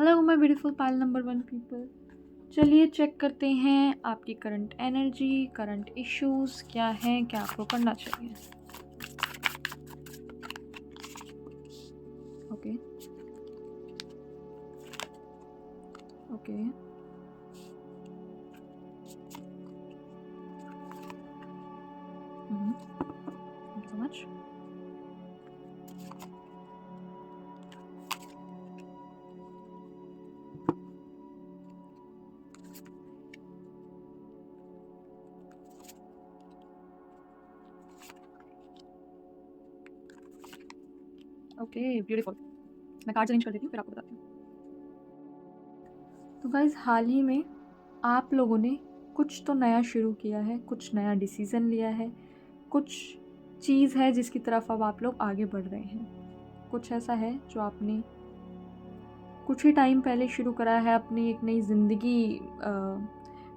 Hello my beautiful pile number 1 people. चलिए check करते हैं आपकी करंट एनर्जी, करंट इश्यूज क्या हैं, क्या आपको करना चाहिए। Okay okay thank you so much. Okay beautiful. मैं कार्ड अरेंज कर देती हूँ फिर आपको बताती हूँ। तो गाइज हाल ही में आप लोगों ने कुछ तो नया शुरू किया है, कुछ नया डिसीज़न लिया है, कुछ चीज़ है जिसकी तरफ अब आप लोग आगे बढ़ रहे हैं। कुछ ऐसा है जो आपने कुछ ही टाइम पहले शुरू करा है, अपनी एक नई ज़िंदगी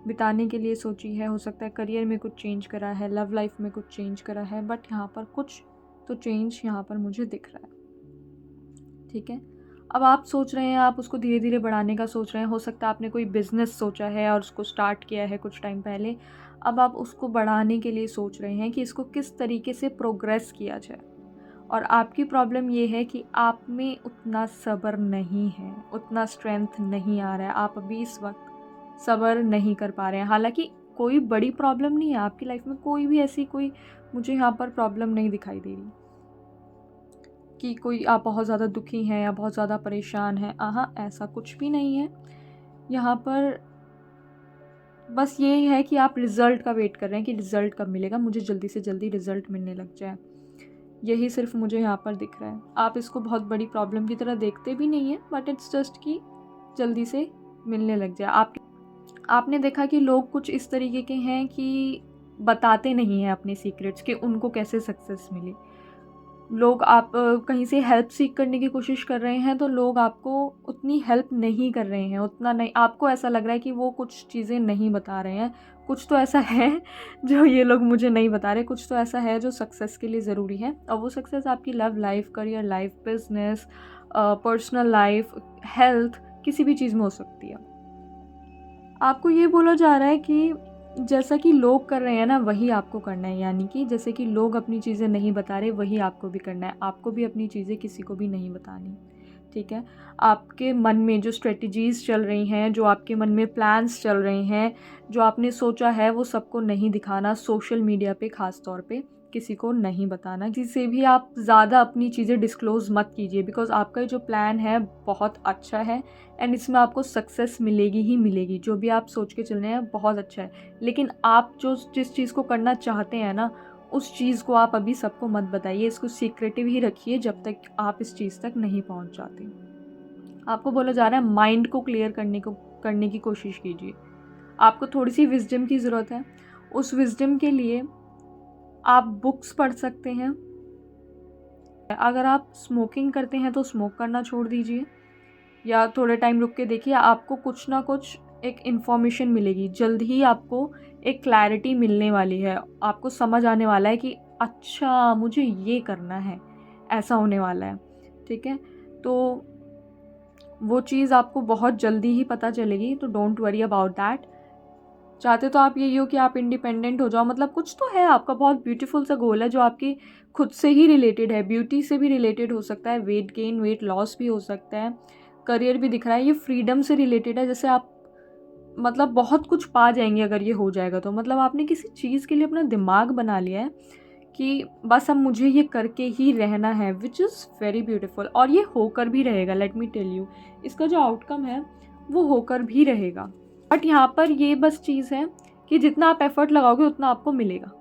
बिताने के लिए सोची है। हो सकता है करियर में कुछ चेंज करा है, लव लाइफ में कुछ चेंज करा है, बट यहाँ पर कुछ तो चेंज यहाँ पर मुझे दिख रहा है। ठीक है, अब आप सोच रहे हैं, आप उसको धीरे धीरे बढ़ाने का सोच रहे हैं। हो सकता है आपने कोई बिज़नेस सोचा है और उसको स्टार्ट किया है कुछ टाइम पहले। अब आप उसको बढ़ाने के लिए सोच रहे हैं कि इसको किस तरीके से प्रोग्रेस किया जाए। और आपकी प्रॉब्लम ये है कि आप में उतना सब्र नहीं है, उतना स्ट्रेंथ नहीं आ रहा है। आप अभी इस वक्त सब्र नहीं कर पा रहे हैं। हालांकि कोई बड़ी प्रॉब्लम नहीं है आपकी लाइफ में, कोई भी ऐसी कोई मुझे यहाँ पर प्रॉब्लम नहीं दिखाई दे रही कि कोई आप बहुत ज़्यादा दुखी हैं या बहुत ज़्यादा परेशान हैं। हाँ, ऐसा कुछ भी नहीं है यहाँ पर। बस ये है कि आप रिज़ल्ट का वेट कर रहे हैं कि रिज़ल्ट कब मिलेगा, मुझे जल्दी से जल्दी रिज़ल्ट मिलने लग जाए। यही सिर्फ मुझे यहाँ पर दिख रहा है। आप इसको बहुत बड़ी प्रॉब्लम की तरह देखते भी नहीं हैं, बट इट्स जस्ट कि जल्दी से मिलने लग जाए। आपने देखा कि लोग कुछ इस तरीके के हैं कि बताते नहीं हैं अपने सीक्रेट्स कि उनको कैसे सक्सेस मिली। लोग आप कहीं से हेल्प सीख करने की कोशिश कर रहे हैं तो लोग आपको उतनी हेल्प नहीं कर रहे हैं, उतना नहीं। आपको ऐसा लग रहा है कि वो कुछ चीज़ें नहीं बता रहे हैं। कुछ तो ऐसा है जो ये लोग मुझे नहीं बता रहे, कुछ तो ऐसा है जो सक्सेस के लिए ज़रूरी है। और वो सक्सेस आपकी love life, career life, business, personal life, health, किसी भी चीज़ में हो सकती है। आपको ये बोला जा रहा है कि जैसा कि लोग कर रहे हैं ना वही आपको करना है। यानी कि जैसे कि लोग अपनी चीज़ें नहीं बता रहे वही आपको भी करना है। आपको भी अपनी चीज़ें किसी को भी नहीं बतानी। ठीक है, आपके मन में जो स्ट्रेटजीज़ चल रही हैं, जो आपके मन में प्लान्स चल रहे हैं, जो आपने सोचा है, वो सबको नहीं दिखाना। सोशल मीडिया पे ख़ास तौर पे किसी को नहीं बताना। किसी से भी आप ज़्यादा अपनी चीज़ें डिस्क्लोज़ मत कीजिए, बिकॉज़ आपका जो प्लान है बहुत अच्छा है एंड इसमें आपको सक्सेस मिलेगी ही मिलेगी। जो भी आप सोच के चल रहे हैं बहुत अच्छा है, लेकिन आप जिस चीज़ को करना चाहते हैं ना, उस चीज़ को आप अभी सबको मत बताइए। इसको सीक्रेटिव ही रखिए जब तक आप इस चीज़ तक नहीं पहुंच जाते। आपको बोला जा रहा है माइंड को क्लियर करने की कोशिश कीजिए। आपको थोड़ी सी विजडम की ज़रूरत है। उस विजडम के लिए आप बुक्स पढ़ सकते हैं। अगर आप स्मोकिंग करते हैं तो स्मोक करना छोड़ दीजिए, या थोड़े टाइम रुक के देखिए। आपको कुछ ना कुछ एक इन्फॉर्मेशन मिलेगी। जल्द ही आपको एक क्लैरिटी मिलने वाली है। आपको समझ आने वाला है कि अच्छा मुझे ये करना है, ऐसा होने वाला है। ठीक है, तो वो चीज़ आपको बहुत जल्दी ही पता चलेगी। तो डोंट वरी अबाउट दैट। चाहते तो आप यही हो कि आप इंडिपेंडेंट हो जाओ। मतलब कुछ तो है आपका बहुत ब्यूटीफुल सा गोल है जो आपकी खुद से ही रिलेटेड है। ब्यूटी से भी रिलेटेड हो सकता है, वेट गेन, वेट लॉस भी हो सकता है, करियर भी दिख रहा है। ये फ्रीडम से रिलेटेड है। जैसे आप मतलब बहुत कुछ पा जाएंगे अगर ये हो जाएगा तो। मतलब आपने किसी चीज़ के लिए अपना दिमाग बना लिया है कि बस अब मुझे ये करके ही रहना है, विच इज़ वेरी ब्यूटीफुल। और ये होकर भी रहेगा, लेट मी टेल यू। इसका जो आउटकम है वो होकर भी रहेगा। बट यहाँ पर ये बस चीज़ है कि जितना आप एफर्ट लगाओगे उतना आपको मिलेगा।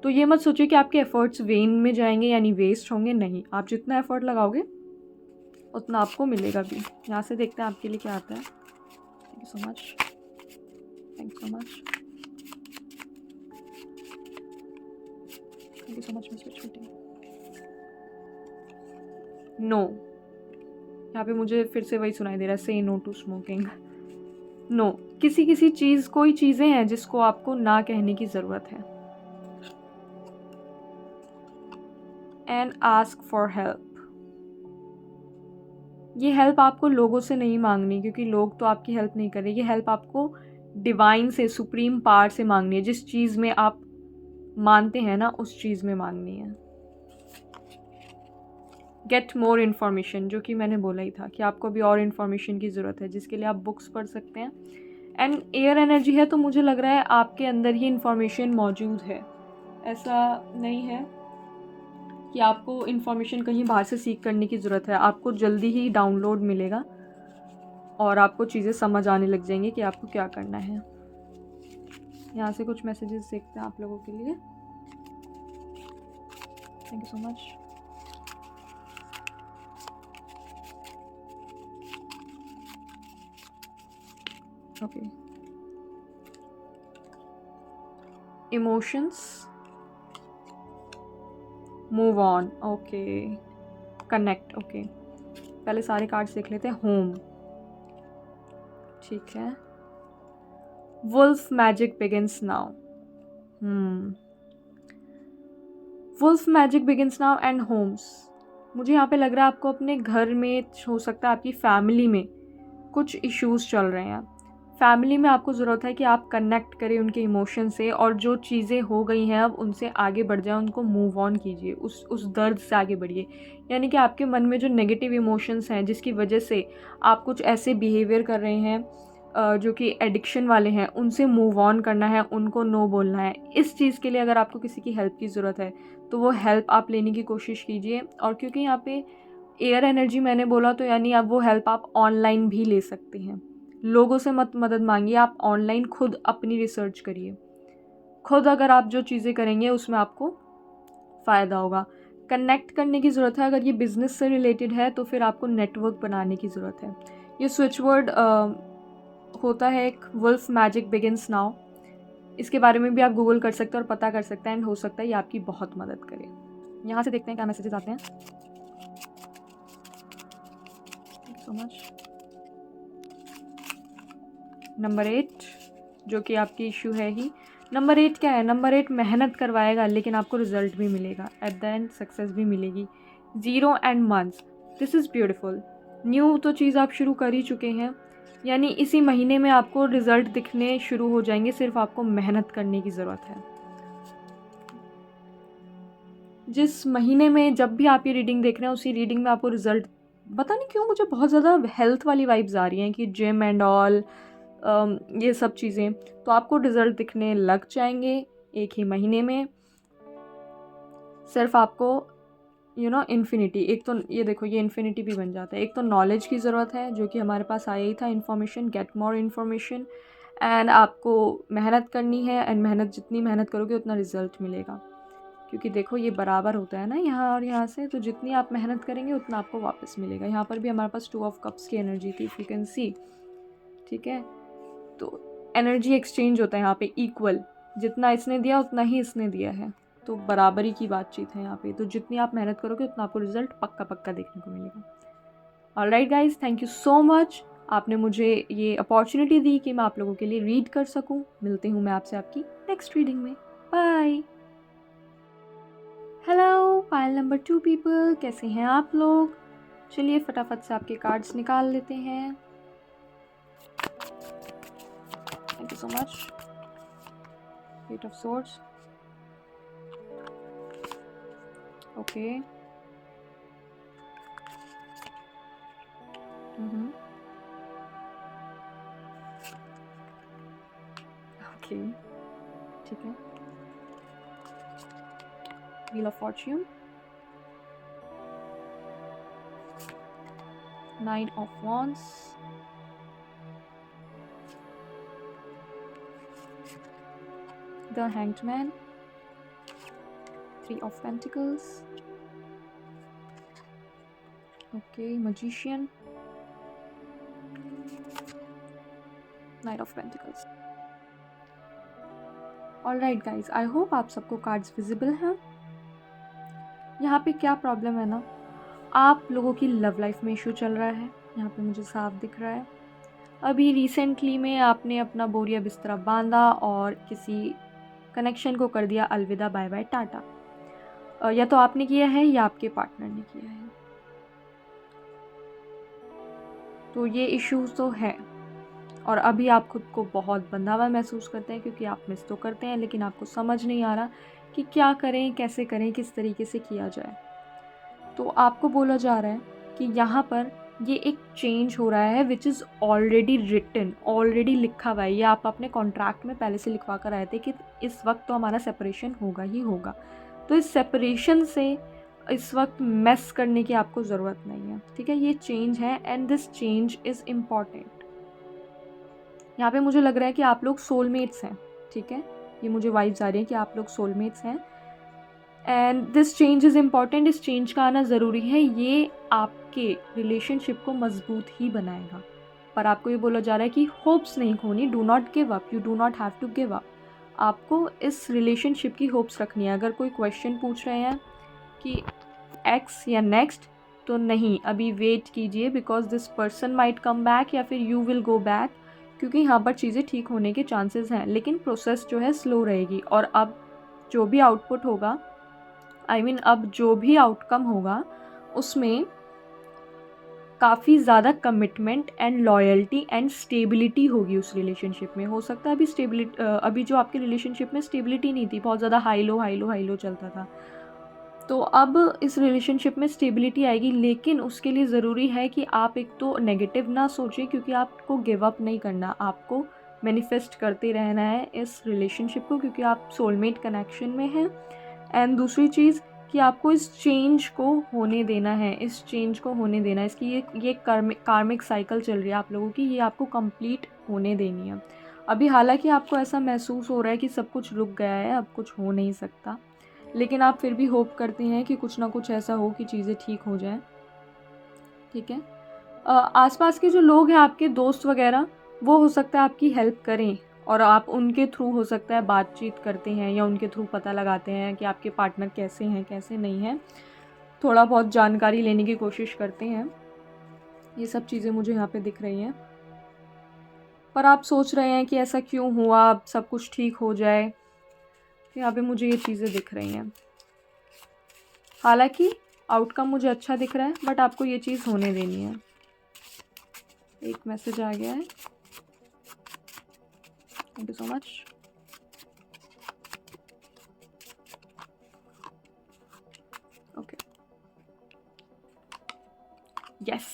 तो ये मत सोचिए कि आपके एफर्ट्स वेन में जाएंगे यानी वेस्ट होंगे। नहीं, आप जितना एफर्ट लगाओगे उतना आपको मिलेगा भी। यहाँ से देखते हैं आपके लिए क्या आता है। Thank you so much, thank you so much, thank you so much mister छोटे। नो, यहाँ पे मुझे फिर से वही सुनाई दे रहा है, से नो टू स्मोकिंग। नो, किसी चीज़, कोई चीज़ें हैं जिसको आपको ना कहने की ज़रूरत है। And ask for help. ये हेल्प आपको लोगों से नहीं मांगनी, क्योंकि लोग तो आपकी हेल्प नहीं कर रहे। ये हेल्प आपको डिवाइन से, सुप्रीम पावर से मांगनी है। जिस चीज़ में आप मानते हैं ना, उस चीज़ में मांगनी है। गेट मोर इन्फॉर्मेशन, जो कि मैंने बोला ही था कि आपको अभी और इन्फॉर्मेशन की ज़रूरत है, जिसके लिए आप बुक्स पढ़ सकते हैं। एंड एयर एनर्जी है, तो मुझे लग रहा है आपके अंदर ही इन्फॉर्मेशन मौजूद है। ऐसा नहीं है कि आपको इन्फॉर्मेशन कहीं बाहर से सीख करने की ज़रूरत है। आपको जल्दी ही डाउनलोड मिलेगा और आपको चीज़ें समझ आने लग जाएंगी कि आपको क्या करना है। यहाँ से कुछ मैसेजेस देखते हैं आप लोगों के लिए। Thank you so much. Okay, emotions, move on, okay, connect, okay. पहले सारे कार्ड्स देख लेते हैं। होम, ठीक है। Wolf magic begins now, wolf magic begins now and homes. मुझे यहाँ पे लग रहा है आपको अपने घर में, हो सकता है आपकी फैमिली में कुछ इश्यूज चल रहे हैं। फैमिली में आपको ज़रूरत है कि आप कनेक्ट करें उनके इमोशन से, और जो चीज़ें हो गई हैं अब उनसे आगे बढ़ जाएं, उनको मूव ऑन कीजिए, उस दर्द से आगे बढ़िए। यानी कि आपके मन में जो नेगेटिव इमोशंस हैं, जिसकी वजह से आप कुछ ऐसे बिहेवियर कर रहे हैं जो कि एडिक्शन वाले हैं, उनसे मूव ऑन करना है, उनको नो बोलना है। इस चीज़ के लिए अगर आपको किसी की हेल्प की ज़रूरत है तो वो हेल्प आप लेने की कोशिश कीजिए। और क्योंकि यहाँ पे एयर एनर्जी मैंने बोला, तो यानी अब वो हेल्प आप ऑनलाइन भी ले सकते हैं। लोगों से मत मदद मांगिए, आप ऑनलाइन खुद अपनी रिसर्च करिए। खुद अगर आप जो चीज़ें करेंगे उसमें आपको फ़ायदा होगा। कनेक्ट करने की ज़रूरत है। अगर ये बिज़नेस से रिलेटेड है तो फिर आपको नेटवर्क बनाने की ज़रूरत है। ये स्विच वर्ड होता है एक, वुल्फ मैजिक बिगिंस नाउ। इसके बारे में भी आप गूगल कर सकते हैं और पता कर सकते हैं, एंड हो सकता है ये आपकी बहुत मदद करे। यहाँ से देखते हैं क्या मैसेजेस आते हैं। Thank you so much. Number 8, जो कि आपकी इशू है ही। नंबर 8 क्या है? नंबर 8 मेहनत करवाएगा, लेकिन आपको रिजल्ट भी मिलेगा, एट द एंड सक्सेस भी मिलेगी। 0 and months, this is beautiful. New तो चीज़ आप शुरू कर ही चुके हैं, यानी इसी महीने में आपको रिजल्ट दिखने शुरू हो जाएंगे। सिर्फ आपको मेहनत करने की ज़रूरत है। जिस महीने में जब भी आप ये रीडिंग देख रहे हैं, उसी रीडिंग में आपको रिजल्ट, पता नहीं क्यों मुझे बहुत ज़्यादा हेल्थ वाली वाइब्स आ रही हैं कि जिम एंड ऑल, ये सब चीज़ें, तो आपको रिजल्ट दिखने लग जाएंगे एक ही महीने में। सिर्फ आपको इन्फिनिटी, एक तो ये देखो, ये इन्फिनिटी भी बन जाता है। एक तो नॉलेज की ज़रूरत है, जो कि हमारे पास आया ही था, information, get more information. And आपको मेहनत करनी है, एंड मेहनत, जितनी मेहनत करोगे उतना रिजल्ट मिलेगा। क्योंकि देखो ये बराबर होता है ना यहाँ और यहाँ से, तो जितनी आप मेहनत करेंगे उतना आपको वापस मिलेगा। यहाँ पर भी हमारे पास 2 ऑफ कप्स की एनर्जी थी, इफ यू कैन सी, ठीक है। तो एनर्जी एक्सचेंज होता है यहाँ पे इक्वल, जितना इसने दिया उतना ही इसने दिया है, तो बराबरी की बातचीत है यहाँ पे। तो जितनी आप मेहनत करोगे उतना आपको रिजल्ट पक्का पक्का देखने को मिलेगा। Alright guys, thank you so much, आपने मुझे ये अपॉर्चुनिटी दी कि मैं आप लोगों के लिए रीड कर सकूँ। मिलती हूँ मैं आपसे आपकी नेक्स्ट रीडिंग में। Bye. Hello pile number 2 people, कैसे हैं आप लोग? चलिए फटाफट से आपके कार्ड्स निकाल लेते हैं। Thank you so much. Eight of swords, okay. Okay, ठीक है। Wheel of fortune, nine of wands, the hanged man, 3 of pentacles, okay, magician, knight of pentacles. Alright guys, I hope आप सबको कार्ड्स विजिबल हैं। यहाँ पे क्या problem है ना, आप लोगों की लव लाइफ में इशू चल रहा है, यहाँ पे मुझे साफ दिख रहा है। अभी रिसेंटली में आपने अपना बोरिया बिस्तरा बांधा और किसी कनेक्शन को कर दिया अलविदा, बाय बाय, टाटा। या तो आपने किया है या आपके पार्टनर ने किया है। तो ये इश्यूज तो है, और अभी आप खुद को बहुत बंधा हुआ महसूस करते हैं क्योंकि आप मिस तो करते हैं, लेकिन आपको समझ नहीं आ रहा कि क्या करें, कैसे करें, किस तरीके से किया जाए। तो आपको बोला जा रहा है कि यहाँ पर ये एक चेंज हो रहा है which is already written, already लिखा हुआ है। ये आप अपने कॉन्ट्रैक्ट में पहले से लिखवा कर आए थे कि इस वक्त तो हमारा सेपरेशन होगा ही होगा। तो इस सेपरेशन से इस वक्त मेस करने की आपको ज़रूरत नहीं है, ठीक है। ये चेंज है and this change is important. यहाँ पे मुझे लग रहा है कि आप लोग सोलमेट्स हैं, ठीक है। ये मुझे वाइब्स आ रही है कि आप लोग सोलमेट्स हैं and this change is important. इस चेंज का आना ज़रूरी है, ये आपके रिलेशनशिप को मजबूत ही बनाएगा। पर आपको ये बोला जा रहा है कि होप्स नहीं खोनी, do not give up, you do not have to give up. आपको इस रिलेशनशिप की होप्स रखनी है। अगर कोई क्वेश्चन पूछ रहे हैं कि एक्स या नेक्स्ट, तो नहीं, अभी वेट कीजिए, because this person might come back या फिर यू विल गो बैक, क्योंकि यहाँ पर चीज़ें ठीक होने के चांसेस हैं, लेकिन प्रोसेस जो है स्लो रहेगी। और अब जो भी आउटपुट होगा, अब जो भी आउटकम होगा उसमें काफ़ी ज़्यादा commitment and loyalty and stability होगी उस रिलेशनशिप में। हो सकता है अभी जो आपके रिलेशनशिप में स्टेबिलिटी नहीं थी, बहुत ज़्यादा हाई लो चलता था, तो अब इस रिलेशनशिप में स्टेबिलिटी आएगी। लेकिन उसके लिए ज़रूरी है कि आप एक तो नेगेटिव ना सोचें, क्योंकि आपको गिव अप नहीं करना, आपको मैनिफेस्ट करते रहना है इस रिलेशनशिप को, क्योंकि आप सोलमेट कनेक्शन में हैं। एंड दूसरी चीज़ कि आपको इस चेंज को होने देना है, इस चेंज को होने देना है। इसकी ये कार्मिक साइकिल चल रही है आप लोगों की, ये आपको कंप्लीट होने देनी है। अभी हालांकि आपको ऐसा महसूस हो रहा है कि सब कुछ रुक गया है, अब कुछ हो नहीं सकता, लेकिन आप फिर भी होप करते हैं कि कुछ ना कुछ ऐसा हो कि चीज़ें ठीक हो जाएं, ठीक है। आसपास के जो लोग हैं, आपके दोस्त वगैरह, वो हो सकता है आपकी हेल्प करें, और आप उनके थ्रू हो सकता है बातचीत करते हैं या उनके थ्रू पता लगाते हैं कि आपके पार्टनर कैसे हैं, कैसे नहीं हैं, थोड़ा बहुत जानकारी लेने की कोशिश करते हैं। ये सब चीज़ें मुझे यहाँ पे दिख रही हैं, पर आप सोच रहे हैं कि ऐसा क्यों हुआ, अब सब कुछ ठीक हो जाए। यहाँ पे मुझे ये चीज़ें दिख रही हैं। हालांकि आउटकम मुझे अच्छा दिख रहा है, बट आपको ये चीज़ होने देनी है। एक मैसेज आ गया है, thank you so much. Okay, yes,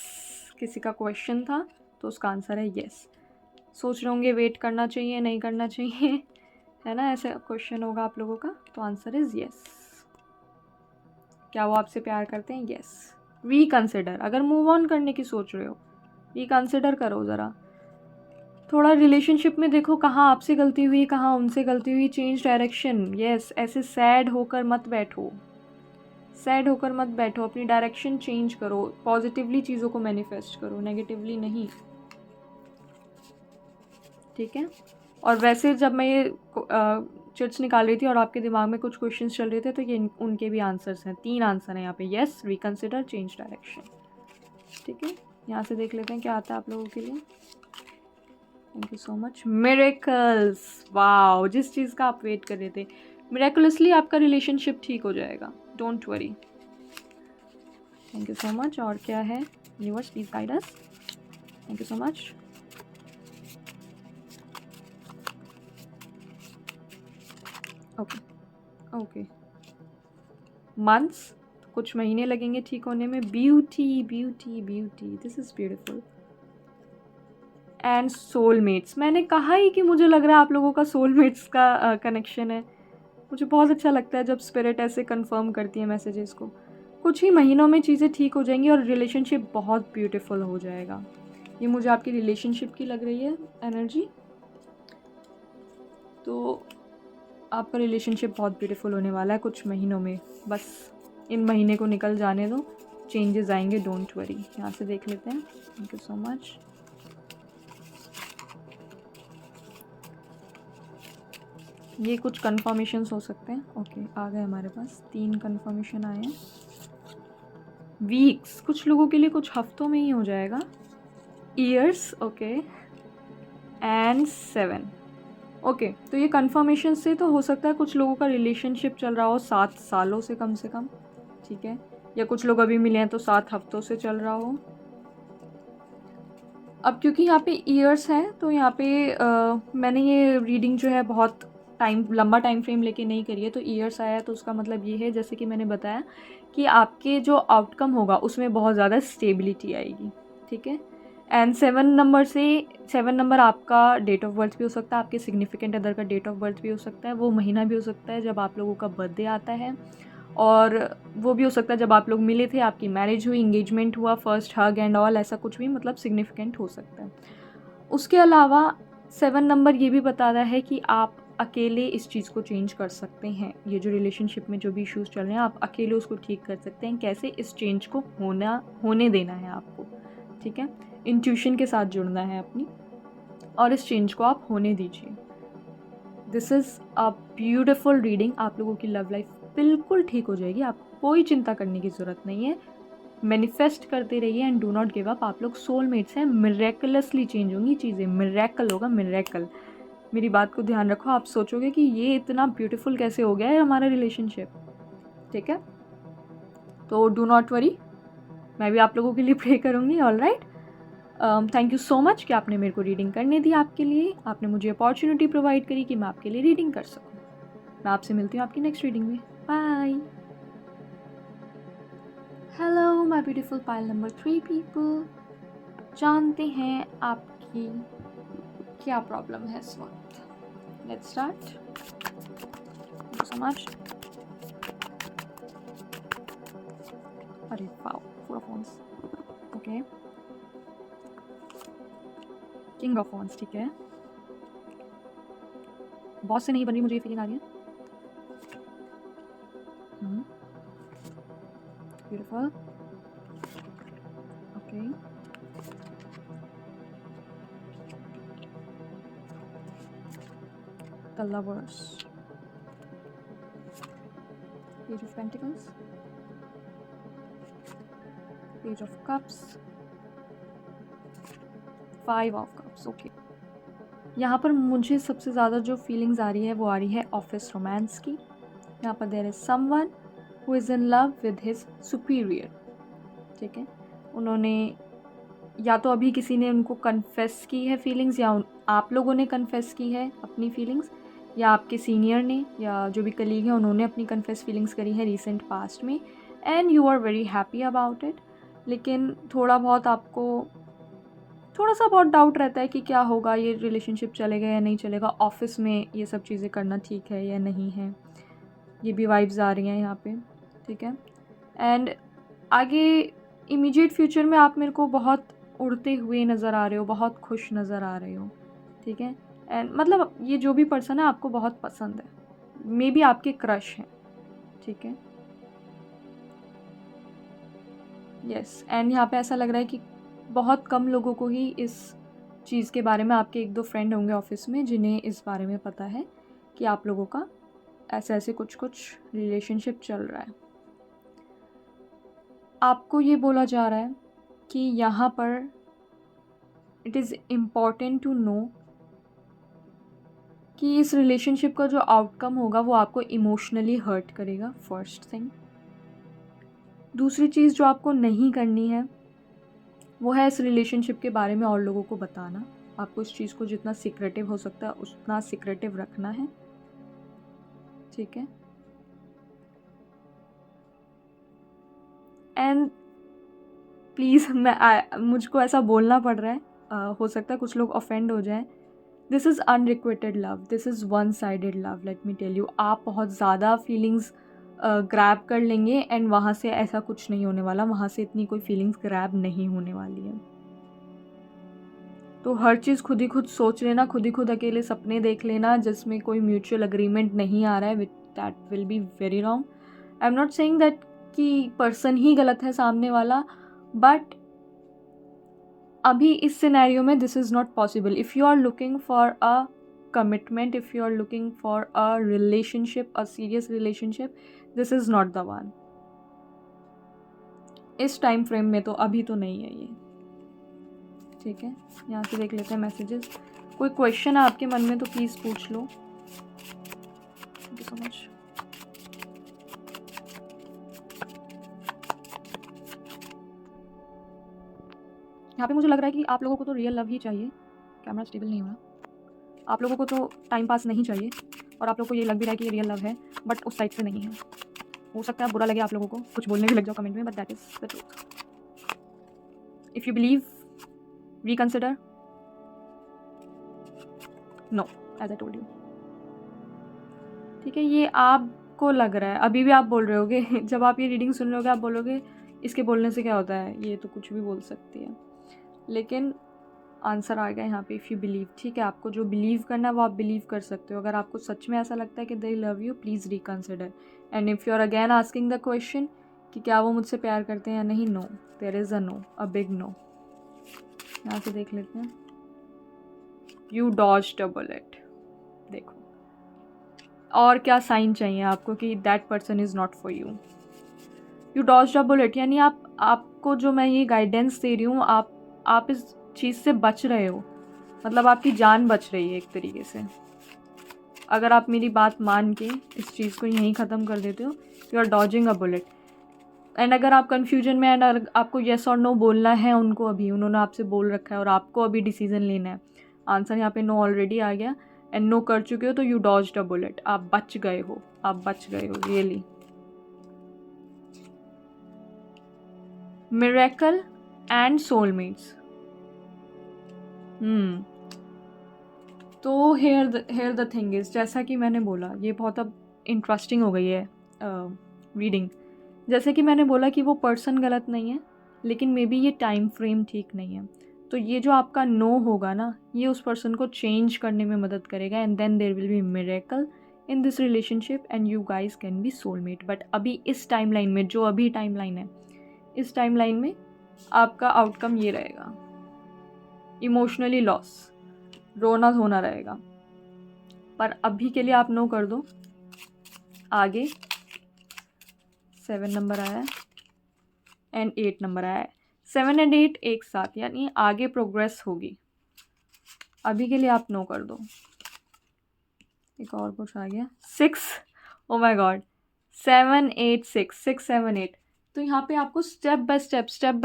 किसी का क्वेश्चन था तो उसका आंसर है यस। सोच रहे होंगे वेट करना चाहिए, नहीं करना चाहिए, है ना, ऐसे क्वेश्चन होगा आप लोगों का, तो आंसर इज़ यस। क्या वो आपसे प्यार करते हैं? यस। रीकंसिडर, अगर मूव ऑन करने की सोच रहे हो, रीकंसिडर करो ज़रा, थोड़ा रिलेशनशिप में देखो कहाँ आपसे गलती हुई, कहाँ उनसे गलती हुई, चेंज डायरेक्शन। यस, ऐसे सैड होकर मत बैठो, सैड होकर मत बैठो, अपनी डायरेक्शन चेंज करो, पॉजिटिवली चीज़ों को मैनिफेस्ट करो, नेगेटिवली नहीं, ठीक है। और वैसे जब मैं ये चिट्स निकाल रही थी और आपके दिमाग में कुछ क्वेश्चंस चल रहे थे, तो ये उनके भी आंसर्स हैं, 3 आंसर हैं यहाँ पे, यस, रिकंसिडर, चेंज डायरेक्शन, ठीक है। यहाँ से देख लेते हैं क्या आता है आप लोगों के लिए। Thank you so much. Miracles, wow, जिस चीज़ का आप वेट कर रहे थे, मिरेकुलसली आपका रिलेशनशिप ठीक हो जाएगा, don't worry. Thank you so much. और क्या है? Universe please guide us. Thank you so much. Okay okay, months, कुछ महीने लगेंगे ठीक होने में। Beauty beauty beauty, this is beautiful. And soulmates, मैंने कहा ही कि मुझे लग रहा है आप लोगों का सोलमेट्स का कनेक्शन है। मुझे बहुत अच्छा लगता है जब स्पिरिट ऐसे कंफर्म करती है मैसेजेस को। कुछ ही महीनों में चीज़ें ठीक हो जाएंगी और रिलेशनशिप बहुत ब्यूटीफुल हो जाएगा। ये मुझे आपकी रिलेशनशिप की लग रही है एनर्जी, तो आपका रिलेशनशिप बहुत ब्यूटीफुल होने वाला है कुछ महीनों में। बस इन महीने को निकल जाने दो, चेंजेस आएंगे, डोंट वरी। यहाँ से देख लेते हैं। Thank you so much. ये कुछ कन्फर्मेशंस हो सकते हैं। ओके, आ गए हमारे पास 3 कन्फर्मेशन आए हैं। वीक्स, कुछ लोगों के लिए कुछ हफ्तों में ही हो जाएगा। Years, okay, and 7। ओके, तो ये कन्फर्मेशन से तो हो सकता है कुछ लोगों का रिलेशनशिप चल रहा हो 7 सालों से कम, ठीक है, या कुछ लोग अभी मिले हैं तो 7 हफ्तों से चल रहा हो। अब क्योंकि यहाँ पे ईयर्स हैं तो यहाँ पे मैंने ये रीडिंग जो है बहुत लंबा टाइम फ्रेम लेके नहीं करी है, तो ईयर्स आया तो उसका मतलब ये है, जैसे कि मैंने बताया, कि आपके जो आउटकम होगा उसमें बहुत ज़्यादा स्टेबिलिटी आएगी। ठीक है। एंड 7 नंबर आपका डेट ऑफ बर्थ भी हो सकता है, आपके सिग्निफिकेंट अदर का डेट ऑफ बर्थ भी हो सकता है, वो महीना भी हो सकता है जब आप लोगों का बर्थडे आता है, और वो भी हो सकता है जब आप लोग मिले थे, आपकी मैरिज हुई, इंगेजमेंट हुआ, फर्स्ट हग एंड ऑल, ऐसा कुछ भी मतलब सिग्निफिकेंट हो सकता है। उसके अलावा 7 नंबर ये भी बताता है कि आप अकेले इस चीज़ को चेंज कर सकते हैं। ये जो रिलेशनशिप में जो भी इश्यूज़ चल रहे हैं, आप अकेले उसको ठीक कर सकते हैं। कैसे? इस चेंज को होने देना है आपको। ठीक है। इंट्यूशन के साथ जुड़ना है अपनी, और इस चेंज को आप होने दीजिए। This is a beautiful reading. आप लोगों की लव लाइफ बिल्कुल ठीक हो जाएगी, आपको कोई चिंता करने की ज़रूरत नहीं है। मैनिफेस्ट करते रहिए and do not give up. आप लोग सोलमेट्स हैं, मिरेकलसली चेंज होंगी चीज़ें, मिरेकल होगा, मिरेकल। मेरी बात को ध्यान रखो, आप सोचोगे कि ये इतना ब्यूटीफुल कैसे हो गया है हमारा रिलेशनशिप। ठीक है, तो डू नॉट वरी, मैं भी आप लोगों के लिए प्रे करूँगी। All right, thank you so much कि आपने मेरे को रीडिंग करने दी। आपके लिए आपने मुझे अपॉर्चुनिटी प्रोवाइड करी कि मैं आपके लिए रीडिंग कर सकूँ। मैं आपसे मिलती हूँ आपकी नेक्स्ट रीडिंग में। Bye. Hello my beautiful pile number 3 people, जानते हैं आपकी क्या प्रॉब्लम है इस वक्त। Let's start. Thank you so much. अरे wow, 4 of wands. Okay, king of wands. ठीक है, बॉस से नहीं बन रही, मुझे ये फीलिंग आ रही है। Beautiful. Okay, the lovers, page of pentacles, page of cups, 5 of cups. Okay, यहाँ पर मुझे सबसे ज़्यादा जो फीलिंग्स आ रही है वो आ रही है ऑफिस रोमांस की। यहाँ पर there is someone who is in love with his superior. ठीक है, उन्होंने या तो अभी किसी ने उनको कन्फेस की है फीलिंग्स, या आप लोगों ने कन्फेस की है अपनी फीलिंग्स, या आपके सीनियर ने या जो भी कलीग हैं उन्होंने अपनी कन्फेस फीलिंग्स करी है रिसेंट पास्ट में, and you are very happy about it. लेकिन थोड़ा बहुत आपको थोड़ा सा बहुत डाउट रहता है कि क्या होगा, ये रिलेशनशिप चलेगा या नहीं चलेगा, ऑफिस में ये सब चीज़ें करना ठीक है या नहीं है। ये भी वाइब्स आ रही हैं यहाँ पे। ठीक है, एंड आगे इमीडिएट फ्यूचर में आप मेरे को बहुत उड़ते हुए नज़र आ रहे हो, बहुत खुश नज़र आ रहे हो। ठीक है, एंड मतलब ये जो भी पर्सन है आपको बहुत पसंद है, मे बी आपके क्रश हैं। ठीक है, यस, एंड यहाँ पे ऐसा लग रहा है कि बहुत कम लोगों को ही इस चीज़ के बारे में, आपके 1-2 फ्रेंड होंगे ऑफिस में जिन्हें इस बारे में पता है कि आप लोगों का ऐसे ऐसे कुछ कुछ रिलेशनशिप चल रहा है। आपको ये बोला जा रहा है कि यहाँ पर it is important to know कि इस रिलेशनशिप का जो आउटकम होगा वो आपको इमोशनली हर्ट करेगा, फर्स्ट थिंग। दूसरी चीज़ जो आपको नहीं करनी है वो है इस रिलेशनशिप के बारे में और लोगों को बताना। आपको इस चीज़ को जितना सीक्रेटिव हो सकता है उतना सीक्रेटिव रखना है। ठीक है, एंड प्लीज़ मुझको ऐसा बोलना पड़ रहा है, हो सकता है कुछ लोग ऑफेंड हो जाएं। This is unrequited love, this is one sided love, let me tell you. आप बहुत ज़्यादा फीलिंग्स ग्रैब कर लेंगे एंड वहाँ से ऐसा कुछ नहीं होने वाला, वहाँ से इतनी कोई फीलिंग्स ग्रैब नहीं होने वाली है। तो हर चीज़ खुद ही खुद सोच लेना, खुद ही खुद अकेले सपने देख लेना जिसमें कोई म्यूचुअल अग्रीमेंट नहीं आ रहा है, which that will be very wrong. I am not saying that कि पर्सन ही गलत है सामने वाला, बट अभी इस सिनेरियो में this is not possible. If you are looking for a commitment, if you are looking for a relationship, a serious relationship, this is not the one. इस टाइम फ्रेम में तो अभी तो नहीं है ये। ठीक है, यहाँ से देख लेते हैं मैसेजेस। कोई क्वेश्चन है आपके मन में तो प्लीज़ पूछ लो। Thank you so much. यहाँ पे मुझे लग रहा है कि आप लोगों को तो रियल लव ही चाहिए। कैमरा स्टेबल नहीं हो रहा। आप लोगों को तो टाइम पास नहीं चाहिए और आप लोगों को ये लग भी रहा है कि ये रियल लव है, बट उस साइड से नहीं है। हो सकता है बुरा लगे आप लोगों को, कुछ बोलने भी लग जाओ कमेंट में, but that is the truth. If you believe, reconsider, no, as I told you. ठीक है, ये आपको लग रहा है, अभी भी आप बोल रहे होगे जब आप ये रीडिंग सुन लोगे आप बोलोगे इसके बोलने से क्या होता है, ये तो कुछ भी बोल सकती है, लेकिन आंसर आ गया यहाँ पे। इफ़ यू बिलीव, ठीक है, आपको जो बिलीव करना है वो आप बिलीव कर सकते हो। अगर आपको सच में ऐसा लगता है कि they love you, please reconsider. And if you are again asking the question कि क्या वो मुझसे प्यार करते हैं या नहीं, no, there is a no, a big no. यहाँ से देख लेते हैं। You dodged a bullet. देखो, और क्या साइन चाहिए आपको कि that person is not for you. You dodged a bullet यानी आपको जो मैं ये गाइडेंस दे रही हूँ, आप इस चीज़ से बच रहे हो, मतलब आपकी जान बच रही है एक तरीके से। अगर आप मेरी बात मान के इस चीज़ को यहीं ख़त्म कर देते हो, you are dodging a bullet. And अगर आप कन्फ्यूजन में एंड आपको येस और नो बोलना है उनको, अभी उन्होंने आपसे बोल रखा है और आपको अभी डिसीजन लेना है, आंसर यहाँ पे नो ऑलरेडी आ गया एंड नो कर चुके हो, तो यू डॉज्ड अ बुलेट। आप बच गए हो, आप बच गए हो रियली। Miracle and soulmates. तो हेयर द थिंग इज़, जैसा कि मैंने बोला, ये बहुत अब इंटरेस्टिंग हो गई है रीडिंग। जैसे कि मैंने बोला कि वो पर्सन गलत नहीं है, लेकिन मे बी ये टाइम फ्रेम ठीक नहीं है। तो ये जो आपका नो होगा ना, ये उस पर्सन को चेंज करने में मदद करेगा and then there will be miracle in this relationship and you guys can be soulmate. But अभी इस टाइमलाइन में, जो अभी टाइमलाइन है, इस टाइमलाइन में आपका आउटकम ये रहेगा, इमोशनली लॉस, रोना धोना रहेगा। पर अभी के लिए आप नो कर दो। आगे 7 नंबर आया है एंड 8 नंबर आया है। 7 एंड 8 एक साथ, यानी आगे प्रोग्रेस होगी। अभी के लिए आप नो कर दो। एक और कुछ आ गया 6, ओ माय गॉड, 7 8 6 6 7 8। तो यहाँ पे आपको स्टेप बाय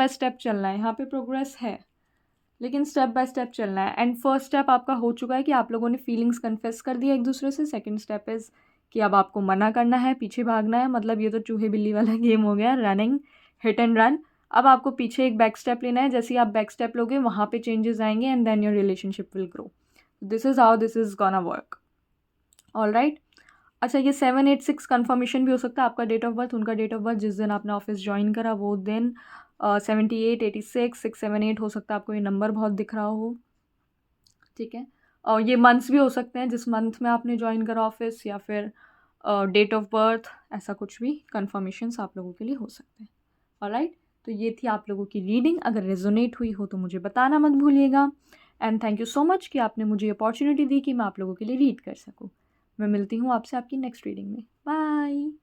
स्टेप चलना है। यहाँ पे प्रोग्रेस है, लेकिन स्टेप बाय स्टेप चलना है। एंड फर्स्ट स्टेप आपका हो चुका है कि आप लोगों ने फीलिंग्स कन्फेस कर दिया एक दूसरे से। सेकंड स्टेप इज़ कि अब आपको मना करना है, पीछे भागना है, मतलब ये तो चूहे बिल्ली वाला गेम हो गया, रनिंग, हिट एंड रन। अब आपको पीछे एक बैक स्टेप लेना है। जैसे ही आप बैक स्टेप लोगे वहाँ पे चेंजेस आएंगे and then your relationship will grow. This is how this is gonna work. All right. अच्छा, ये 7 8 6 कन्फर्मेशन भी हो सकता है। आपका डेट ऑफ बर्थ, उनका डेट ऑफ बर्थ, जिस दिन आपने ऑफिस ज्वाइन करा वो दिन, 78 86 6 7 8 हो सकता है। आपको ये नंबर बहुत दिख रहा हो, ठीक है। और ये मंथ्स भी हो सकते हैं, जिस मंथ में आपने ज्वाइन करा ऑफिस, या फिर डेट ऑफ बर्थ, ऐसा कुछ भी कन्फर्मेशंस आप लोगों के लिए हो सकते हैं। ऑलराइट, तो ये थी आप लोगों की रीडिंग। अगर रेजोनेट हुई हो तो मुझे बताना मत भूलिएगा। And thank you so much कि आपने मुझे अपॉर्चुनिटी दी कि मैं आप लोगों के लिए रीड कर सकूँ। मैं मिलती हूँ आपसे आपकी नेक्स्ट रीडिंग में। बाय।